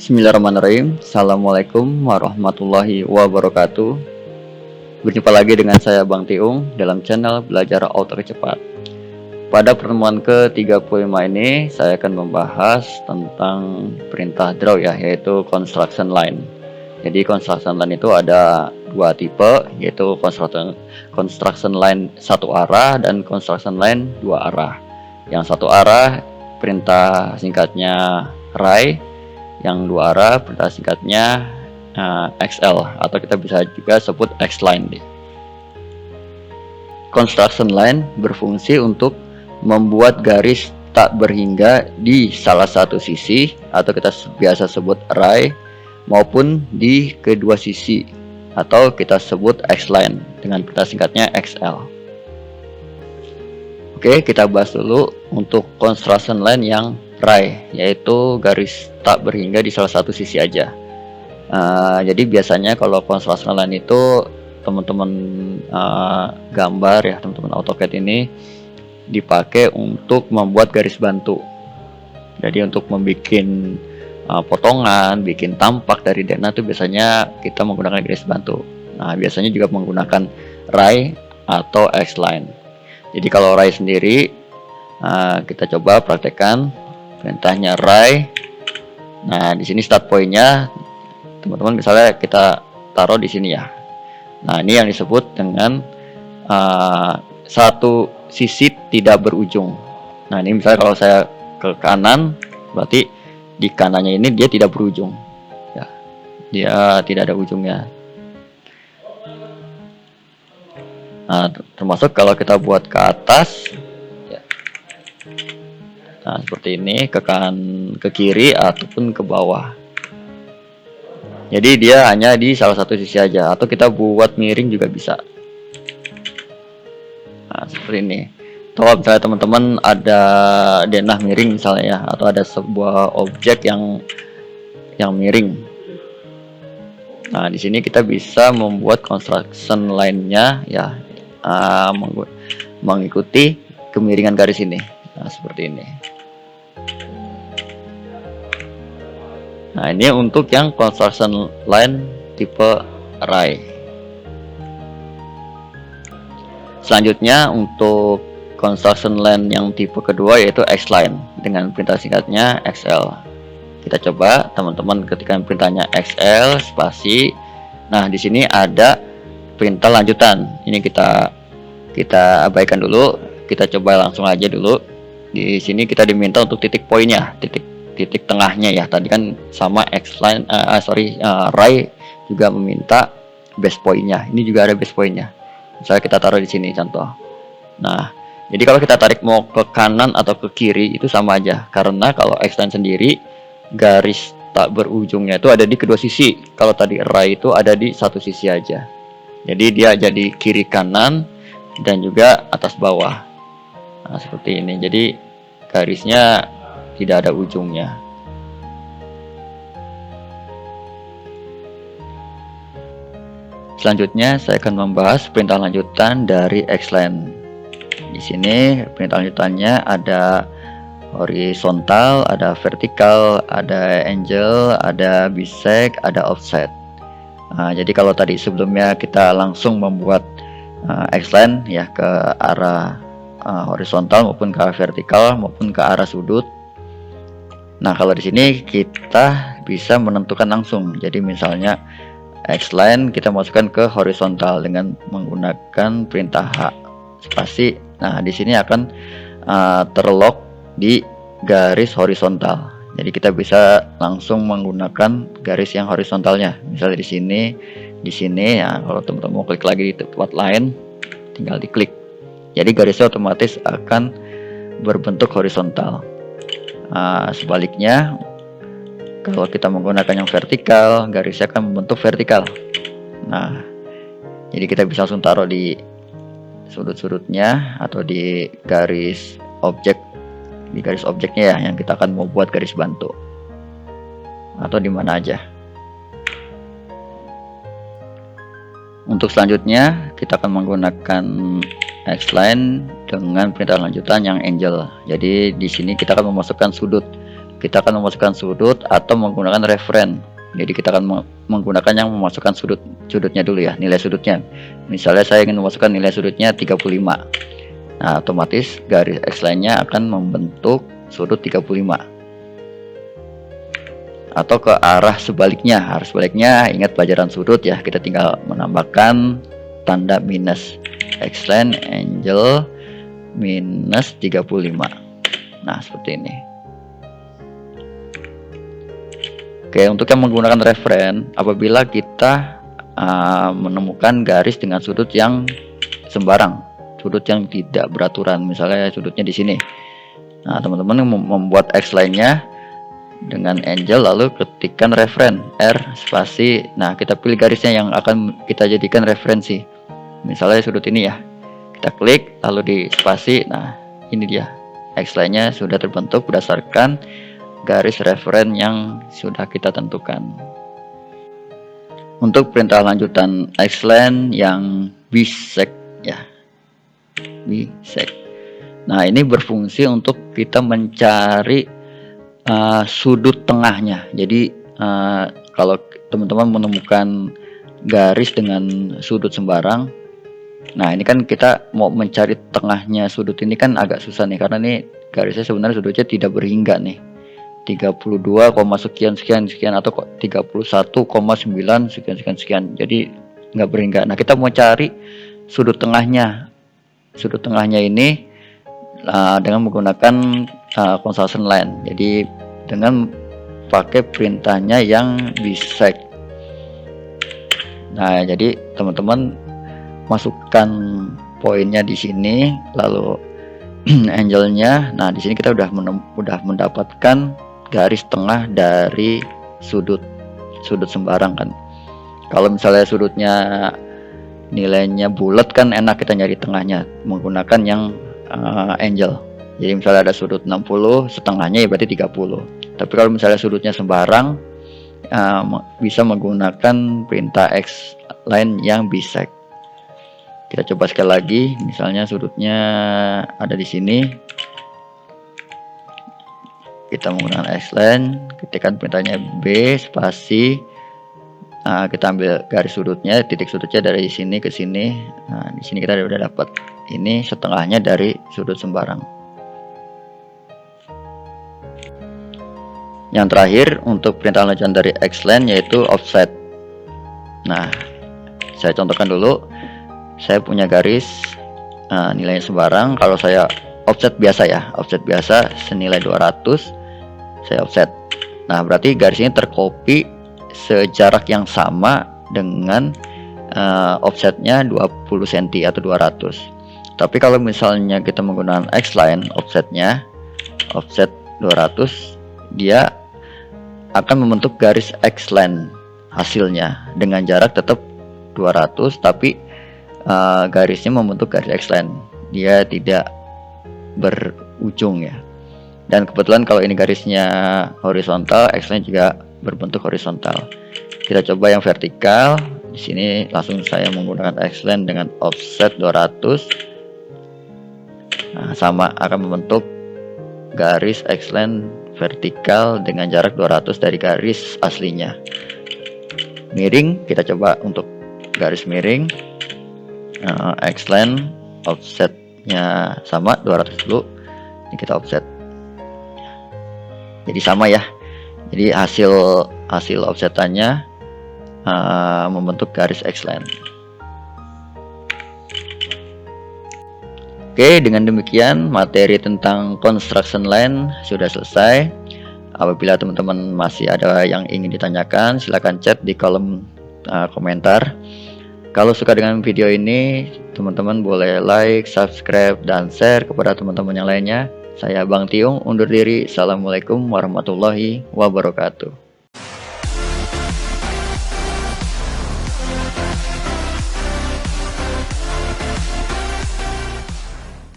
Bismillahirrahmanirrahim. Assalamualaikum warahmatullahi wabarakatuh. Berjumpa lagi dengan saya Bang Tiung dalam channel Belajar Auto Cepat. Pada pertemuan ke-35 ini saya akan membahas tentang perintah draw ya, yaitu construction line. Jadi construction line itu ada dua tipe, yaitu construction line satu arah dan construction line dua arah. Yang satu arah perintah singkatnya RAI, yang dua arah perintah singkatnya XL, atau kita bisa juga sebut X-line. Construction line berfungsi untuk membuat garis tak berhingga di salah satu sisi, atau kita biasa sebut array, maupun di kedua sisi, atau kita sebut X-line dengan perintah singkatnya XL. Oke, kita bahas dulu untuk construction line yang array, yaitu garis tak berhingga di salah satu sisi aja. Jadi biasanya kalau construction line itu teman-teman gambar ya, teman-teman AutoCAD ini dipakai untuk membuat garis bantu. Jadi untuk membuat potongan, bikin tampak dari denah itu biasanya kita menggunakan garis bantu. Nah, biasanya juga menggunakan array atau X-line. Jadi kalau array sendiri, kita coba praktekkan perintahnya array. Nah, di sini start point-nya teman-teman misalnya kita taruh di sini ya. Nah, ini yang disebut dengan satu sisi tidak berujung. Nah, ini misalnya kalau saya ke kanan, berarti di kanannya ini dia tidak berujung ya, dia tidak ada ujungnya. Nah, termasuk kalau kita buat ke atas ya. Nah, seperti ini, ke kanan, ke kiri, ataupun ke bawah. Jadi dia hanya di salah satu sisi aja, atau kita buat miring juga bisa. Nah, seperti ini. Kalau misalnya teman-teman ada denah miring misalnya ya, atau ada sebuah objek yang miring. Nah, di sini kita bisa membuat construction line-nya ya, mengikuti kemiringan garis ini. Nah, seperti ini. Nah, ini untuk yang construction line tipe array. Selanjutnya untuk construction line yang tipe kedua, yaitu X-line dengan perintah singkatnya XL. Kita coba teman-teman ketikkan perintahnya XL spasi. Nah, di sini ada perintah lanjutan. Ini kita abaikan dulu. Kita coba langsung aja dulu. Di sini kita diminta untuk titik poinnya, titik tengahnya ya. Tadi kan sama X-line, array juga meminta base pointnya. Ini juga ada base pointnya. Misalnya kita taruh di sini contoh. Nah, jadi kalau kita tarik mau ke kanan atau ke kiri itu sama aja, karena kalau X-line sendiri garis tak berujungnya itu ada di kedua sisi. Kalau tadi array itu ada di satu sisi aja. Jadi dia jadi kiri kanan dan juga atas bawah. Nah, seperti ini. Jadi garisnya tidak ada ujungnya. Selanjutnya saya akan membahas perintah lanjutan dari X-line. Di sini perintah lanjutannya ada horizontal, ada vertikal, ada angle, ada bisect, ada offset. Nah, jadi kalau tadi sebelumnya kita langsung membuat X-line ya ke arah horizontal maupun ke arah vertikal maupun ke arah sudut. Nah, kalau di sini kita bisa menentukan langsung. Jadi misalnya X-line kita masukkan ke horizontal dengan menggunakan perintah H spasi. Nah, di sini akan terlock di garis horizontal. Jadi kita bisa langsung menggunakan garis yang horizontalnya. Misalnya di sini ya, kalau teman-teman mau klik lagi di tempat lain, tinggal diklik. Jadi garisnya otomatis akan berbentuk horizontal. Sebaliknya, kalau kita menggunakan yang vertikal, garisnya akan membentuk vertikal. Nah, jadi kita bisa langsung taruh di sudut-sudutnya atau di garis objeknya ya, yang kita akan mau buat garis bantu, atau di mana aja. Untuk selanjutnya kita akan menggunakan X-line dengan perintah lanjutan yang angle. Jadi di sini kita akan memasukkan sudut kita akan memasukkan sudut atau menggunakan referen. Jadi kita akan menggunakan yang memasukkan sudutnya dulu ya, nilai sudutnya. Misalnya saya ingin memasukkan nilai sudutnya 35. Nah, otomatis garis X-line-nya akan membentuk sudut 35. Atau ke arah sebaliknya, ingat pelajaran sudut ya, kita tinggal menambahkan tanda minus, X-line angle minus 35. Nah, seperti ini. Oke, untuk yang menggunakan referen, apabila kita menemukan garis dengan sudut yang sembarang, sudut yang tidak beraturan, misalnya sudutnya di sini. Nah, teman-teman membuat X-line-nya dengan angle, lalu ketikkan referen R spasi. Nah, kita pilih garisnya yang akan kita jadikan referensi. Misalnya sudut ini ya. Kita klik, lalu di spasi. Nah, ini dia. X-line-nya sudah terbentuk berdasarkan garis referen yang sudah kita tentukan. Untuk perintah lanjutan X-line yang bisect ya, bisect. Nah, ini berfungsi untuk kita mencari sudut tengahnya. Jadi kalau teman-teman menemukan garis dengan sudut sembarang, nah ini kan kita mau mencari tengahnya sudut ini kan agak susah nih, karena nih garisnya sebenarnya sudutnya tidak berhingga nih, 32, sekian sekian sekian atau 31,9 sekian sekian sekian, jadi nggak berhingga. Nah, kita mau cari sudut tengahnya ini dengan menggunakan construction line. Jadi dengan pakai perintahnya yang bisect. Nah, jadi teman-teman masukkan poinnya di sini, lalu angle-nya. Nah, di sini kita udah mendapatkan garis tengah dari sudut sembarang kan. Kalau misalnya sudutnya nilainya bulat kan enak kita nyari tengahnya menggunakan yang angle. Jadi misalnya ada sudut 60, setengahnya ya berarti 30. Tapi kalau misalnya sudutnya sembarang, bisa menggunakan perintah X-line yang bisect. Kita coba sekali lagi, misalnya sudutnya ada di sini. Kita menggunakan X-line, ketikkan perintahnya B spasi. Kita ambil garis sudutnya, titik sudutnya dari sini ke sini. Nah, di sini kita udah dapat ini setengahnya dari sudut sembarang. Yang terakhir untuk perintah lanjutan dari X-line yaitu offset. Nah, saya contohkan dulu. Saya punya garis nilainya sembarang. Kalau saya offset biasa ya, offset biasa senilai 200, saya offset. Nah, berarti garis ini tercopy sejarak yang sama dengan offsetnya 20 cm atau 200. Tapi kalau misalnya kita menggunakan X-line, offset 200, dia akan membentuk garis X-line hasilnya dengan jarak tetap 200, tapi garisnya membentuk garis X-line, dia tidak berujung ya. Dan kebetulan kalau ini garisnya horizontal, X-line juga berbentuk horizontal. Kita coba yang vertikal. Di sini langsung saya menggunakan X-line dengan offset 200. Nah, sama akan membentuk garis X-line vertikal dengan jarak 200 dari garis aslinya. Miring, kita coba untuk garis miring. X-line offsetnya sama 200 dulu. Ini kita offset. Jadi sama ya. Jadi hasil offsetannya membentuk garis X-line. Oke, dengan demikian materi tentang construction line sudah selesai. Apabila teman-teman masih ada yang ingin ditanyakan, silakan chat di kolom komentar. Kalau suka dengan video ini, teman-teman boleh like, subscribe, dan share kepada teman-teman yang lainnya. Saya Bang Tiung undur diri. Assalamualaikum warahmatullahi wabarakatuh.